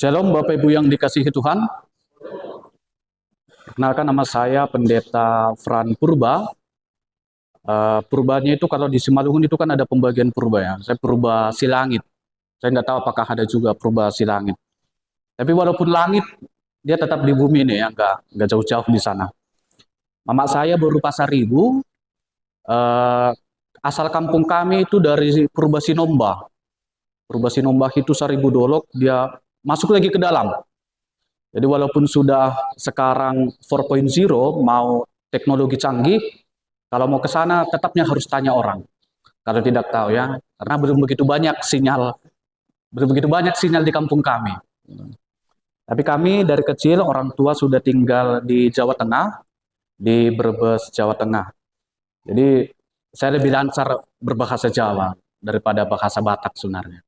Shalom Bapak Ibu yang dikasihi Tuhan. Perkenalkan, nama saya Pendeta Fran Purba. Purbanya itu kalau di Simalungun itu kan ada pembagian purba ya. Saya purba Silangit. Saya nggak tahu apakah ada juga purba Silangit. Tapi walaupun langit, dia tetap di bumi nih ya, nggak jauh-jauh di sana. Mama saya berupa Saribu. Asal kampung kami itu dari Purba Sinomba. Purba Sinomba itu Saribu Dolok, dia masuk lagi ke dalam. Jadi walaupun sudah sekarang 4.0, mau teknologi canggih, kalau mau ke sana tetapnya harus tanya orang. Kalau tidak tahu ya, karena belum begitu banyak sinyal di kampung kami. Tapi kami dari kecil orang tua sudah tinggal di Jawa Tengah, di Brebes, Jawa Tengah. Jadi saya lebih lancar berbahasa Jawa daripada bahasa Batak sebenarnya.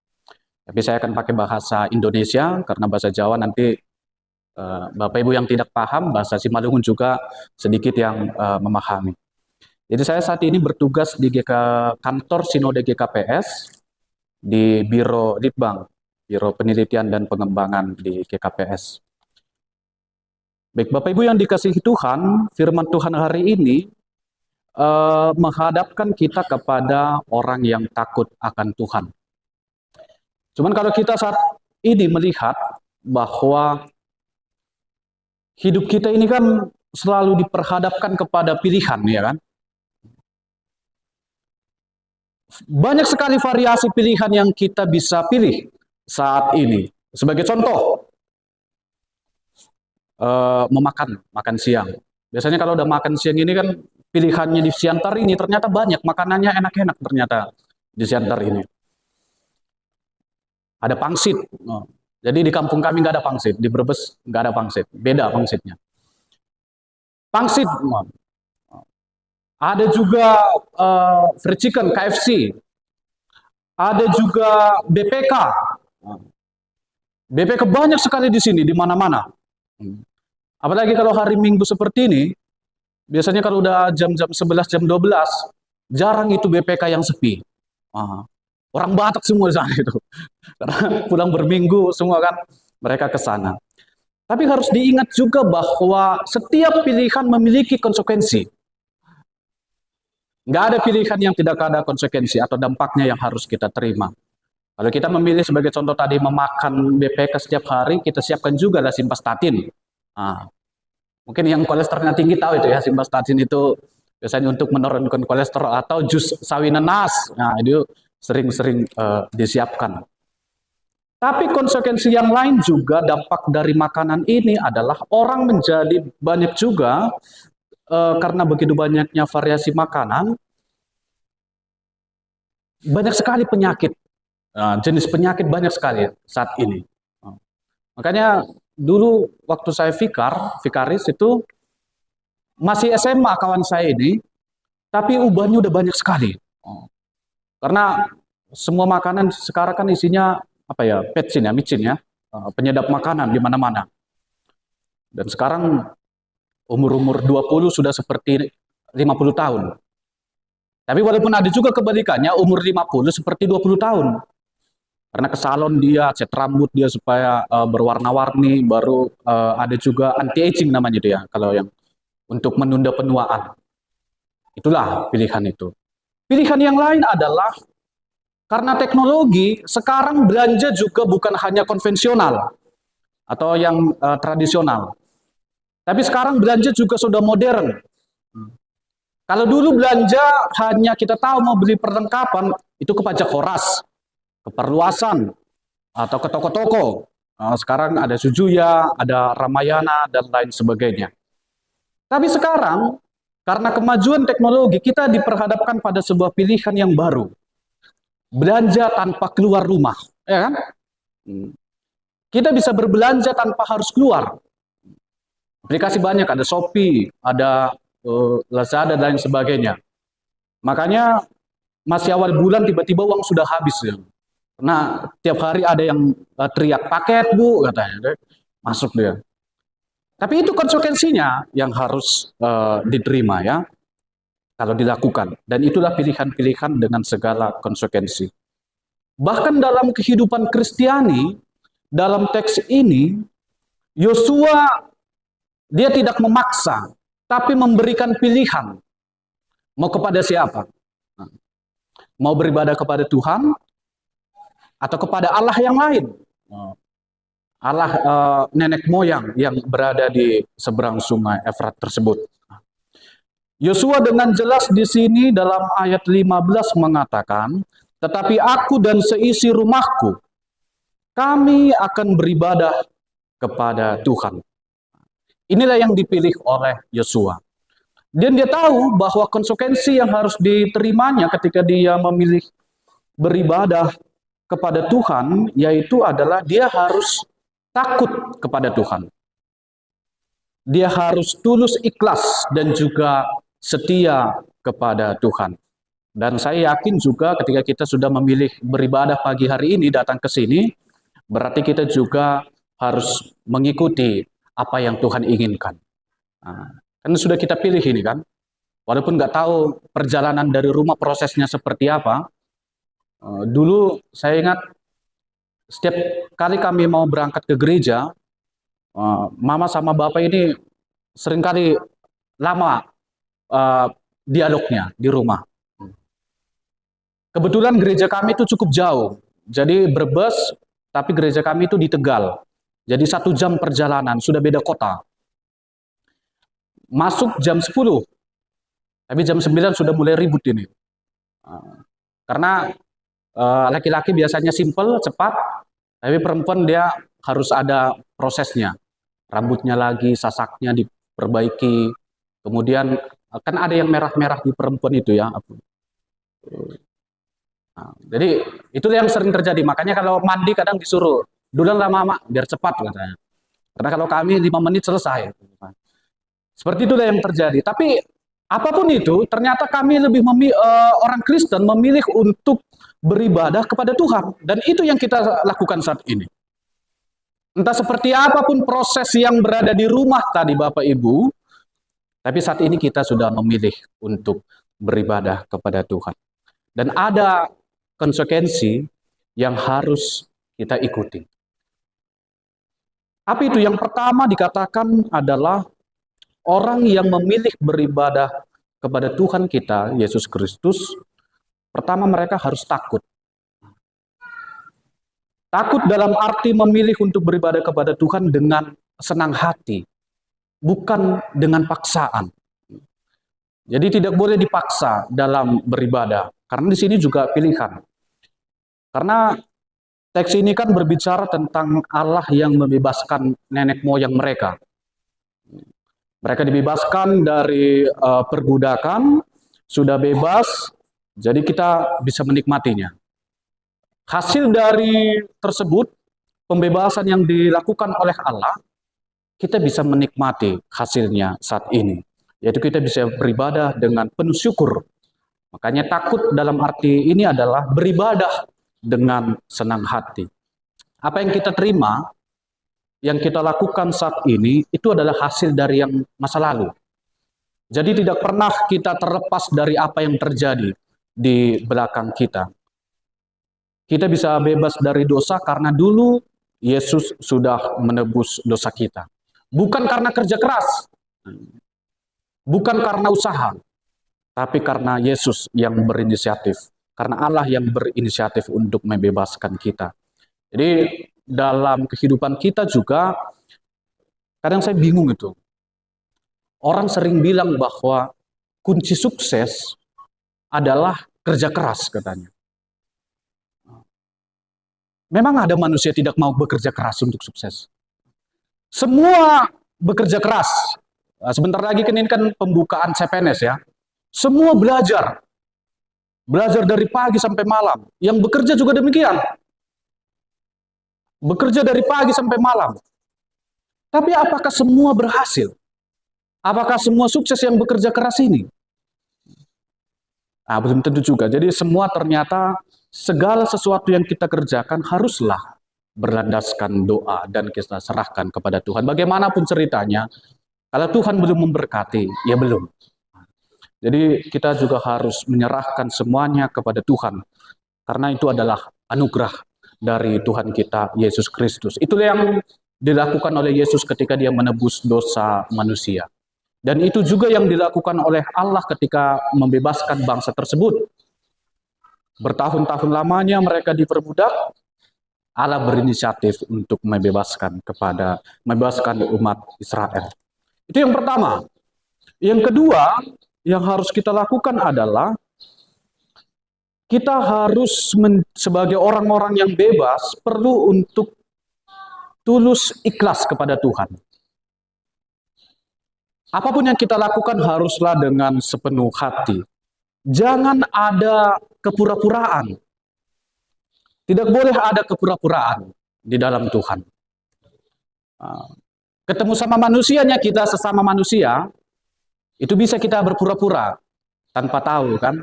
Tapi saya akan pakai bahasa Indonesia karena bahasa Jawa nanti Bapak Ibu yang tidak paham, bahasa Simalungun juga sedikit yang memahami. Jadi saya saat ini bertugas di kantor Sinode GKPS di Biro Litbang, Biro Penelitian dan Pengembangan di GKPS. Baik Bapak Ibu yang dikasihi Tuhan, firman Tuhan hari ini menghadapkan kita kepada orang yang takut akan Tuhan. Cuman kalau kita saat ini melihat bahwa hidup kita ini kan selalu diperhadapkan kepada pilihan, ya kan? Banyak sekali variasi pilihan yang kita bisa pilih saat ini. Sebagai contoh, makan siang. Biasanya kalau udah makan siang ini kan pilihannya di Siantar ini ternyata banyak, makanannya enak-enak ternyata di Siantar ini. Ada pangsit. Jadi di kampung kami nggak ada pangsit, di Brebes nggak ada pangsit, beda pangsitnya. Pangsit, ada juga fried chicken, KFC, ada juga BPK. BPK banyak sekali di sini, di mana-mana. Apalagi kalau hari Minggu seperti ini, biasanya kalau udah jam-jam 11, jam 12, jarang itu BPK yang sepi. Orang Batak semua di sana itu. Karena pulang berminggu semua kan mereka ke sana. Tapi harus diingat juga bahwa setiap pilihan memiliki konsekuensi. Nggak ada pilihan yang tidak ada konsekuensi atau dampaknya yang harus kita terima. Kalau kita memilih sebagai contoh tadi memakan BPK setiap hari, kita siapkan juga lah simvastatin. Mungkin yang kolesterolnya tinggi tahu itu ya, simvastatin itu biasanya untuk menurunkan kolesterol, atau jus sawi nanas. Nah, itu sering-sering disiapkan. Tapi konsekuensi yang lain juga, dampak dari makanan ini adalah orang menjadi banyak juga karena begitu banyaknya variasi makanan, banyak sekali penyakit, jenis penyakit banyak sekali saat ini. Makanya dulu waktu saya vikaris itu masih SMA kawan saya ini, tapi ubahnya udah banyak sekali. Karena semua makanan sekarang kan isinya apa ya, petsin ya, micin ya, penyedap makanan di mana-mana. Dan sekarang umur-umur 20 sudah seperti 50 tahun. Tapi walaupun ada juga kebalikannya, umur 50 seperti 20 tahun. Karena ke salon dia, cat rambut dia supaya berwarna-warni, baru ada juga anti-aging namanya dia, kalau yang untuk menunda penuaan. Itulah pilihan itu. Pilihan yang lain adalah karena teknologi, sekarang belanja juga bukan hanya konvensional atau yang tradisional. Tapi sekarang belanja juga sudah modern. Kalau dulu belanja hanya kita tahu mau beli perlengkapan, itu ke pajak koras, ke perluasan, atau ke toko-toko. Sekarang ada Sujuya, ada Ramayana, dan lain sebagainya. Tapi sekarang, karena kemajuan teknologi, kita diperhadapkan pada sebuah pilihan yang baru. Belanja tanpa keluar rumah, ya kan? Kita bisa berbelanja tanpa harus keluar. Aplikasi banyak, ada Shopee, ada Lazada, dan lain sebagainya. Makanya masih awal bulan tiba-tiba uang sudah habis. Ya. Karena tiap hari ada yang teriak, paket bu, katanya. Masuk dia. Tapi itu konsekuensinya yang harus diterima ya, kalau dilakukan. Dan itulah pilihan-pilihan dengan segala konsekuensi. Bahkan dalam kehidupan Kristiani, dalam teks ini, Yosua dia tidak memaksa, tapi memberikan pilihan. Mau kepada siapa? Mau beribadah kepada Tuhan atau kepada Allah yang lain? Allah nenek moyang yang berada di seberang sungai Efrat tersebut. Yosua dengan jelas di sini dalam ayat 15 mengatakan, tetapi aku dan seisi rumahku, kami akan beribadah kepada Tuhan. Inilah yang dipilih oleh Yosua. Dan dia tahu bahwa konsekuensi yang harus diterimanya ketika dia memilih beribadah kepada Tuhan, yaitu adalah dia harus takut kepada Tuhan. Dia harus tulus ikhlas dan juga setia kepada Tuhan. Dan saya yakin juga ketika kita sudah memilih beribadah pagi hari ini datang ke sini, berarti kita juga harus mengikuti apa yang Tuhan inginkan. Kan sudah kita pilih ini kan, walaupun nggak tahu perjalanan dari rumah prosesnya seperti apa. Dulu saya ingat setiap kali kami mau berangkat ke gereja, mama sama bapak ini seringkali lama dialognya di rumah. Kebetulan gereja kami itu cukup jauh, jadi berbus, tapi gereja kami itu di Tegal. Jadi 1 jam perjalanan, sudah beda kota. Masuk jam 10, tapi jam 9 sudah mulai ribut ini. Karena laki-laki biasanya simple, cepat, tapi perempuan dia harus ada prosesnya. Rambutnya lagi, sasaknya diperbaiki, kemudian kan ada yang merah-merah di perempuan itu ya. Jadi itu yang sering terjadi, makanya kalau mandi kadang disuruh, duluan lah mama, biar cepat katanya. Karena kalau kami 5 menit selesai. Seperti itulah yang terjadi. Tapi apapun itu, ternyata kami lebih orang Kristen memilih untuk beribadah kepada Tuhan. Dan itu yang kita lakukan saat ini. Entah seperti apapun proses yang berada di rumah tadi Bapak Ibu, tapi saat ini kita sudah memilih untuk beribadah kepada Tuhan. Dan ada konsekuensi yang harus kita ikuti. Apa itu? Yang pertama dikatakan adalah orang yang memilih beribadah kepada Tuhan kita, Yesus Kristus, pertama mereka harus takut. Takut dalam arti memilih untuk beribadah kepada Tuhan dengan senang hati, bukan dengan paksaan. Jadi tidak boleh dipaksa dalam beribadah, karena di sini juga pilihan. Karena teks ini kan berbicara tentang Allah yang membebaskan nenek moyang mereka. Mereka dibebaskan dari perbudakan, sudah bebas, jadi kita bisa menikmatinya. Hasil dari tersebut, pembebasan yang dilakukan oleh Allah, kita bisa menikmati hasilnya saat ini. Yaitu kita bisa beribadah dengan penuh syukur. Makanya takut dalam arti ini adalah beribadah dengan senang hati. Apa yang kita terima, yang kita lakukan saat ini, itu adalah hasil dari yang masa lalu. Jadi tidak pernah kita terlepas dari apa yang terjadi di belakang kita. Kita bisa bebas dari dosa karena dulu Yesus sudah menebus dosa kita. Bukan karena kerja keras, bukan karena usaha, tapi karena Yesus yang berinisiatif. Karena Allah yang berinisiatif untuk membebaskan kita. Jadi dalam kehidupan kita juga, kadang saya bingung itu. Orang sering bilang bahwa kunci sukses adalah kerja keras katanya. Memang ada manusia tidak mau bekerja keras untuk sukses. Semua bekerja keras. Sebentar lagi kan ini kan pembukaan CPNS ya. Semua belajar. Belajar dari pagi sampai malam. Yang bekerja juga demikian. Bekerja dari pagi sampai malam. Tapi apakah semua berhasil? Apakah semua sukses yang bekerja keras ini? Belum tentu juga. Jadi semua ternyata segala sesuatu yang kita kerjakan haruslah berlandaskan doa dan kita serahkan kepada Tuhan. Bagaimanapun ceritanya, kalau Tuhan belum memberkati, ya belum. Jadi kita juga harus menyerahkan semuanya kepada Tuhan. Karena itu adalah anugerah. dari Tuhan kita Yesus Kristus. Itulah yang dilakukan oleh Yesus ketika dia menebus dosa manusia. Dan itu juga yang dilakukan oleh Allah ketika membebaskan bangsa tersebut. Bertahun-tahun lamanya mereka diperbudak, Allah berinisiatif untuk membebaskan umat Israel. Itu yang pertama. Yang kedua, yang harus kita lakukan adalah kita harus sebagai orang-orang yang bebas perlu untuk tulus ikhlas kepada Tuhan. Apapun yang kita lakukan haruslah dengan sepenuh hati. Jangan ada kepura-puraan. Tidak boleh ada kepura-puraan di dalam Tuhan. Ketemu sama manusianya, kita sesama manusia, itu bisa kita berpura-pura tanpa tahu kan.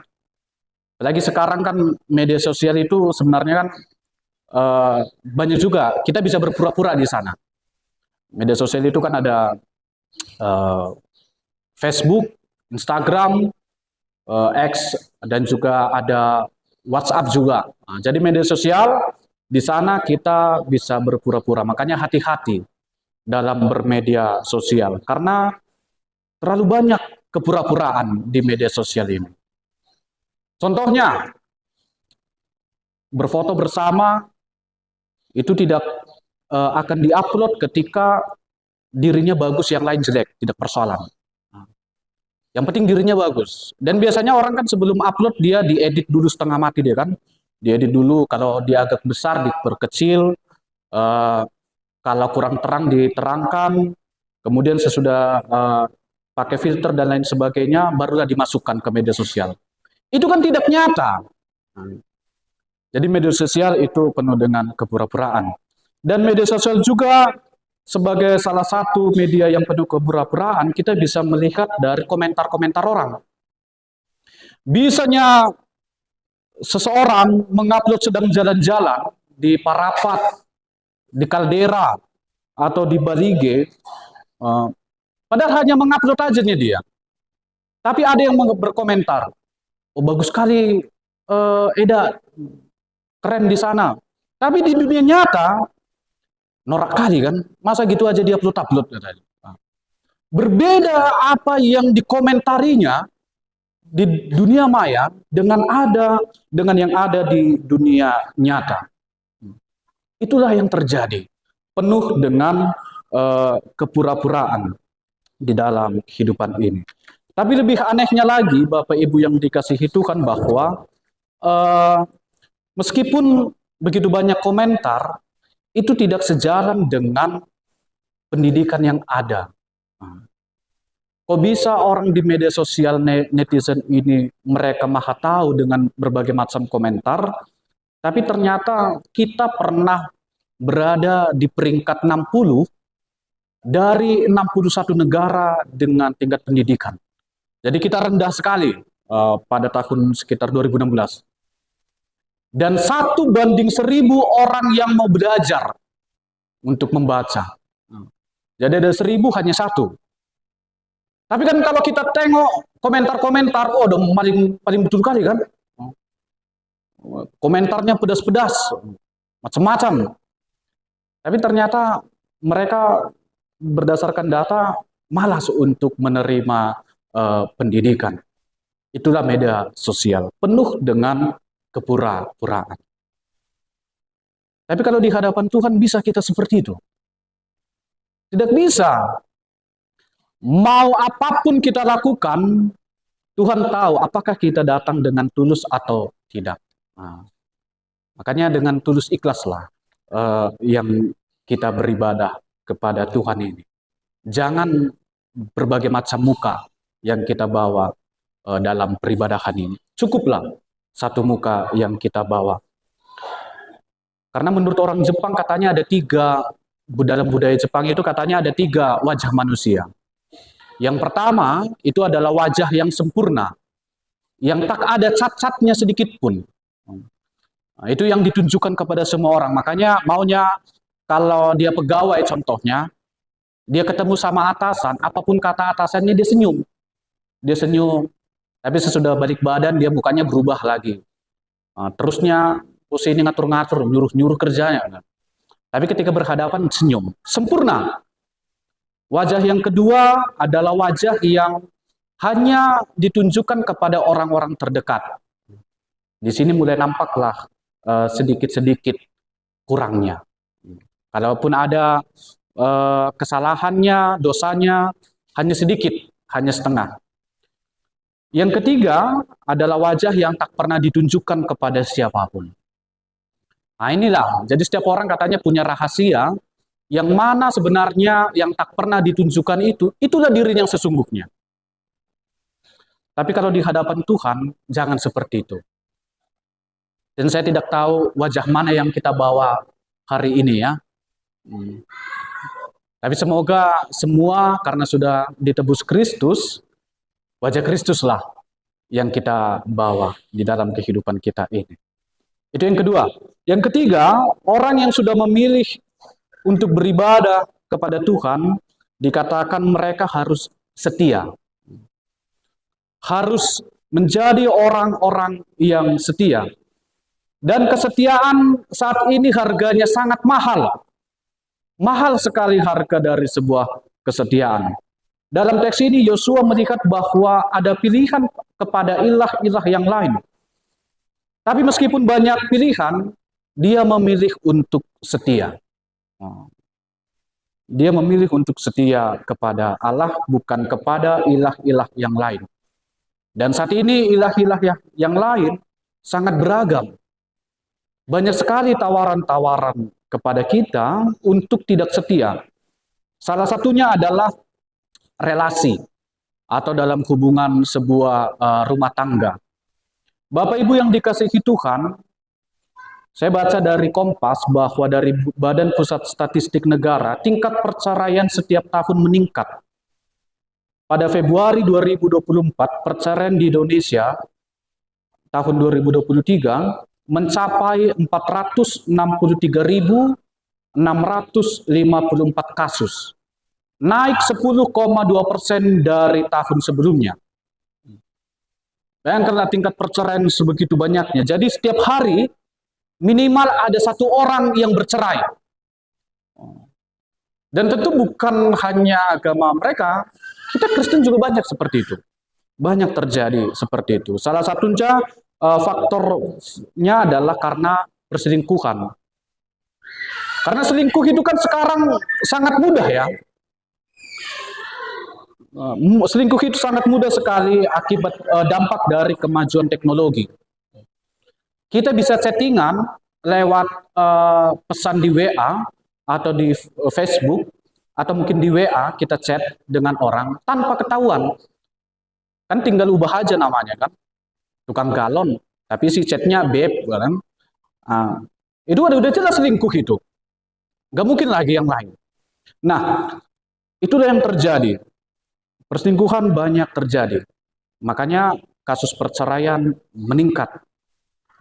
Apalagi sekarang kan media sosial itu sebenarnya kan banyak juga kita bisa berpura-pura di sana. Media sosial itu kan ada Facebook, Instagram, X, dan juga ada WhatsApp juga. Nah, jadi media sosial di sana kita bisa berpura-pura. Makanya hati-hati dalam bermedia sosial karena terlalu banyak kepura-puraan di media sosial ini. Contohnya, berfoto bersama itu tidak akan diupload ketika dirinya bagus, yang lain jelek, tidak persoalan. Yang penting dirinya bagus. Dan biasanya orang kan sebelum upload dia diedit dulu setengah mati dia kan. Diedit dulu, kalau dia agak besar diperkecil, kalau kurang terang diterangkan, kemudian sesudah pakai filter dan lain sebagainya, barulah dimasukkan ke media sosial. Itu kan tidak nyata. Jadi media sosial itu penuh dengan kepura-puraan. Dan media sosial juga sebagai salah satu media yang penuh kepura-puraan, kita bisa melihat dari komentar-komentar orang. Bisanya seseorang mengupload sedang jalan-jalan di Parapat, di Kaldera, atau di Balige, padahal hanya mengupload aja nih dia. Tapi ada yang berkomentar, oh bagus sekali, Eda, keren di sana. Tapi di dunia nyata, norak kali kan, masa gitu aja dia upload katanya. Berbeda apa yang dikomentarinya di dunia maya dengan yang ada di dunia nyata. Itulah yang terjadi, penuh dengan kepura-puraan di dalam kehidupan ini. Tapi lebih anehnya lagi, Bapak Ibu yang dikasihi Tuhan, bahwa meskipun begitu banyak komentar, itu tidak sejalan dengan pendidikan yang ada. Kok bisa orang di media sosial netizen ini mereka maha tahu dengan berbagai macam komentar, tapi ternyata kita pernah berada di peringkat 60 dari 61 negara dengan tingkat pendidikan. Jadi kita rendah sekali pada tahun sekitar 2016. Dan 1:1000 orang yang mau belajar untuk membaca. Jadi ada 1000 hanya 1. Tapi kan kalau kita tengok komentar-komentar, oh udah paling betul kali kan. Komentarnya pedas-pedas, macam-macam. Tapi ternyata mereka berdasarkan data malas untuk menerima pendidikan. Itulah media sosial, penuh dengan kepura-puraan. Tapi kalau di hadapan Tuhan bisa kita seperti itu? Tidak bisa. Mau apapun kita lakukan, Tuhan tahu apakah kita datang dengan tulus atau tidak. Nah, makanya dengan tulus ikhlaslah yang kita beribadah kepada Tuhan ini. Jangan berbagai macam muka yang kita bawa dalam peribadahan ini. Cukuplah satu muka yang kita bawa. Karena menurut orang Jepang katanya ada 3, dalam budaya Jepang itu katanya ada 3 wajah manusia. Yang pertama itu adalah wajah yang sempurna, yang tak ada cat-catnya sedikit pun. Nah, itu yang ditunjukkan kepada semua orang. Makanya maunya kalau dia pegawai contohnya, dia ketemu sama atasan, apapun kata atasannya dia senyum. Dia senyum, tapi sesudah balik badan dia mukanya berubah lagi. Terusnya bos ini ngatur-ngatur, nyuruh-nyuruh kerjanya. Kan. Tapi ketika berhadapan senyum, sempurna. Wajah yang kedua adalah wajah yang hanya ditunjukkan kepada orang-orang terdekat. Di sini mulai nampaklah sedikit-sedikit kurangnya. Kalaupun ada kesalahannya, dosanya, hanya sedikit, hanya setengah. Yang ketiga adalah wajah yang tak pernah ditunjukkan kepada siapapun. Nah inilah, jadi setiap orang katanya punya rahasia, yang mana sebenarnya yang tak pernah ditunjukkan itulah diri yang sesungguhnya. Tapi kalau di hadapan Tuhan, jangan seperti itu. Dan saya tidak tahu wajah mana yang kita bawa hari ini ya. Tapi semoga semua karena sudah ditebus Kristus, wajah Kristuslah yang kita bawa di dalam kehidupan kita ini. Itu yang kedua. Yang ketiga, orang yang sudah memilih untuk beribadah kepada Tuhan, dikatakan mereka harus setia. Harus menjadi orang-orang yang setia. Dan kesetiaan saat ini harganya sangat mahal. Mahal sekali harga dari sebuah kesetiaan. Dalam teks ini Yosua melihat bahwa ada pilihan kepada ilah-ilah yang lain. Tapi meskipun banyak pilihan, dia memilih untuk setia. Dia memilih untuk setia kepada Allah, bukan kepada ilah-ilah yang lain. Dan saat ini ilah-ilah yang lain sangat beragam. Banyak sekali tawaran-tawaran kepada kita untuk tidak setia. Salah satunya adalah relasi atau dalam hubungan sebuah rumah tangga. Bapak Ibu yang dikasihi Tuhan, saya baca dari Kompas bahwa dari Badan Pusat Statistik Negara, tingkat perceraian setiap tahun meningkat. Pada Februari 2024, perceraian di Indonesia tahun 2023 mencapai 463.654 kasus. Naik 10,2% dari tahun sebelumnya. Bayangkanlah tingkat perceraian sebegitu banyaknya. Jadi setiap hari minimal ada satu orang yang bercerai. Dan tentu bukan hanya agama mereka, kita Kristen juga banyak seperti itu. Banyak terjadi seperti itu. Salah satunya faktornya adalah karena perselingkuhan. Karena selingkuh itu kan sekarang sangat mudah ya. Selingkuh itu sangat mudah sekali akibat dampak dari kemajuan teknologi. Kita bisa chattingan lewat pesan di WA atau di Facebook atau mungkin di WA kita chat dengan orang tanpa ketahuan. Kan tinggal ubah aja namanya kan. Tukang galon, tapi si chatnya beb kan. Itu udah jelas selingkuh itu. Gak mungkin lagi yang lain. Nah, itulah yang terjadi. Perselingkuhan banyak terjadi. Makanya kasus perceraian meningkat.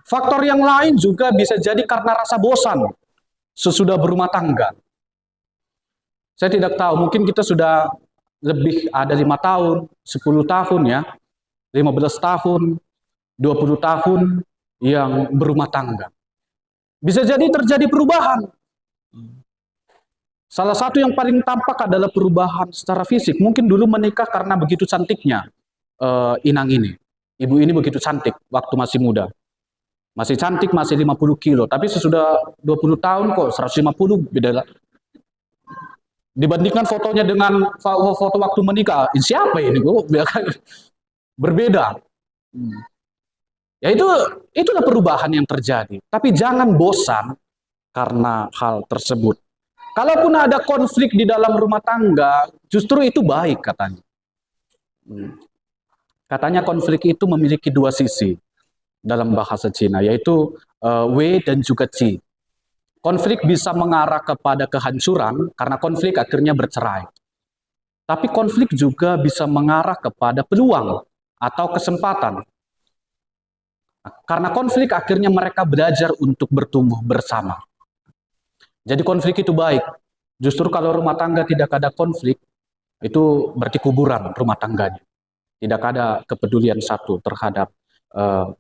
Faktor yang lain juga bisa jadi karena rasa bosan sesudah berumah tangga. Saya tidak tahu, mungkin kita sudah lebih ada 5 tahun, 10 tahun ya, 15 tahun, 20 tahun yang berumah tangga. Bisa jadi terjadi perubahan. Salah satu yang paling tampak adalah perubahan secara fisik. Mungkin dulu menikah karena begitu cantiknya inang ini. Ibu ini begitu cantik waktu masih muda. Masih cantik, masih 50 kilo. Tapi sesudah 20 tahun kok 150 beda. Dibandingkan fotonya dengan foto waktu menikah, siapa ini? Berbeda. Ya itulah perubahan yang terjadi. Tapi jangan bosan karena hal tersebut. Kalaupun ada konflik di dalam rumah tangga, justru itu baik katanya. Katanya konflik itu memiliki dua sisi dalam bahasa Cina, yaitu Wei dan juga Qi. Konflik bisa mengarah kepada kehancuran karena konflik akhirnya bercerai. Tapi konflik juga bisa mengarah kepada peluang atau kesempatan. Karena konflik akhirnya mereka belajar untuk bertumbuh bersama. Jadi konflik itu baik. Justru kalau rumah tangga tidak ada konflik, itu berarti kuburan rumah tangganya. Tidak ada kepedulian satu terhadap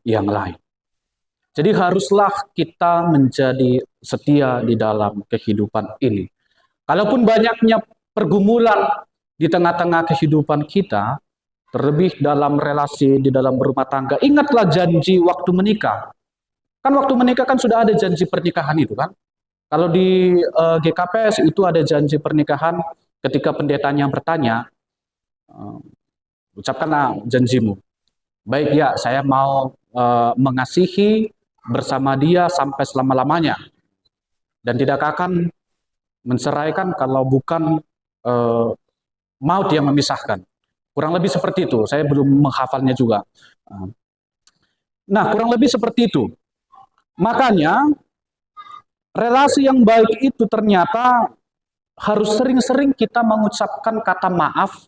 yang lain. Jadi haruslah kita menjadi setia di dalam kehidupan ini. Kalaupun banyaknya pergumulan di tengah-tengah kehidupan kita, terlebih dalam relasi, di dalam berumah tangga, ingatlah janji waktu menikah. Kan waktu menikah kan sudah ada janji pernikahan itu kan. Kalau di GKPS itu ada janji pernikahan ketika pendetanya bertanya, ucapkanlah janjimu. Baik ya, saya mau mengasihi bersama dia sampai selama-lamanya. Dan tidak akan menceraikan kalau bukan maut yang memisahkan. Kurang lebih seperti itu. Saya belum menghafalnya juga. Nah, kurang lebih seperti itu. Makanya, relasi yang baik itu ternyata harus sering-sering kita mengucapkan kata maaf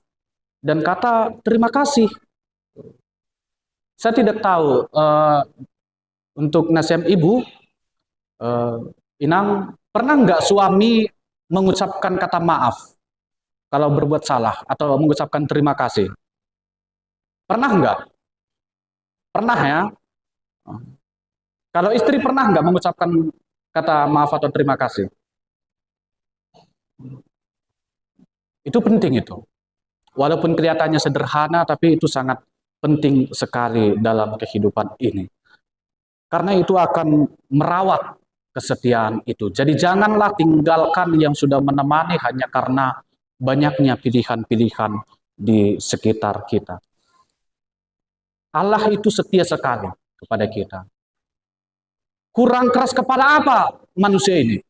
dan kata terima kasih. Saya tidak tahu, untuk nasihat ibu, Inang, pernah nggak suami mengucapkan kata maaf kalau berbuat salah atau mengucapkan terima kasih? Pernah nggak? Pernah ya? Kalau istri pernah nggak mengucapkan kata maaf atau terima kasih? Itu penting itu. Walaupun kelihatannya sederhana, tapi itu sangat penting sekali dalam kehidupan ini. Karena itu akan merawat kesetiaan itu. Jadi janganlah tinggalkan yang sudah menemani hanya karena banyaknya pilihan-pilihan di sekitar kita. Allah itu setia sekali kepada kita. Kurang keras kepala apa manusia ini?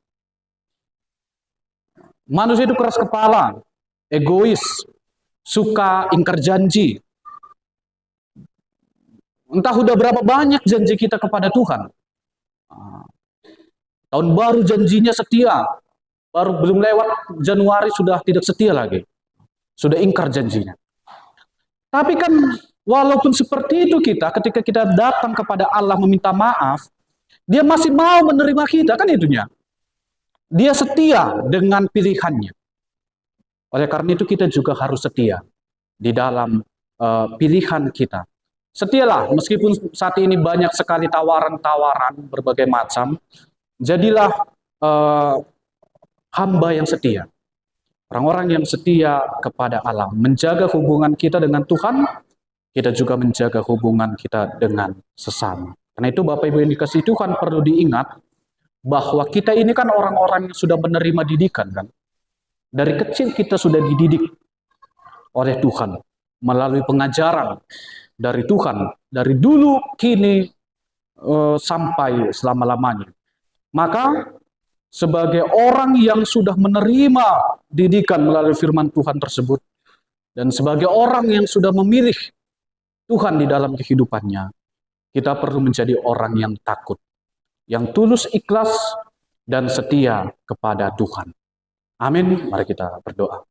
Manusia itu keras kepala, egois, suka ingkar janji. Entah udah berapa banyak janji kita kepada Tuhan. Tahun baru janjinya setia, baru belum lewat Januari sudah tidak setia lagi. Sudah ingkar janjinya. Tapi kan walaupun seperti itu kita, ketika kita datang kepada Allah meminta maaf, dia masih mau menerima kita, kan itunya. Dia setia dengan pilihannya. Oleh karena itu kita juga harus setia di dalam pilihan kita. Setialah, meskipun saat ini banyak sekali tawaran-tawaran berbagai macam, jadilah hamba yang setia. Orang-orang yang setia kepada Allah, menjaga hubungan kita dengan Tuhan, kita juga menjaga hubungan kita dengan sesama. Karena itu Bapak Ibu yang dikasihi Tuhan perlu diingat bahwa kita ini kan orang-orang yang sudah menerima didikan kan. Dari kecil kita sudah dididik oleh Tuhan melalui pengajaran dari Tuhan dari dulu kini sampai selama-lamanya. Maka sebagai orang yang sudah menerima didikan melalui firman Tuhan tersebut dan sebagai orang yang sudah memilih Tuhan di dalam kehidupannya, kita perlu menjadi orang yang takut, yang tulus ikhlas dan setia kepada Tuhan. Amin. Mari kita berdoa.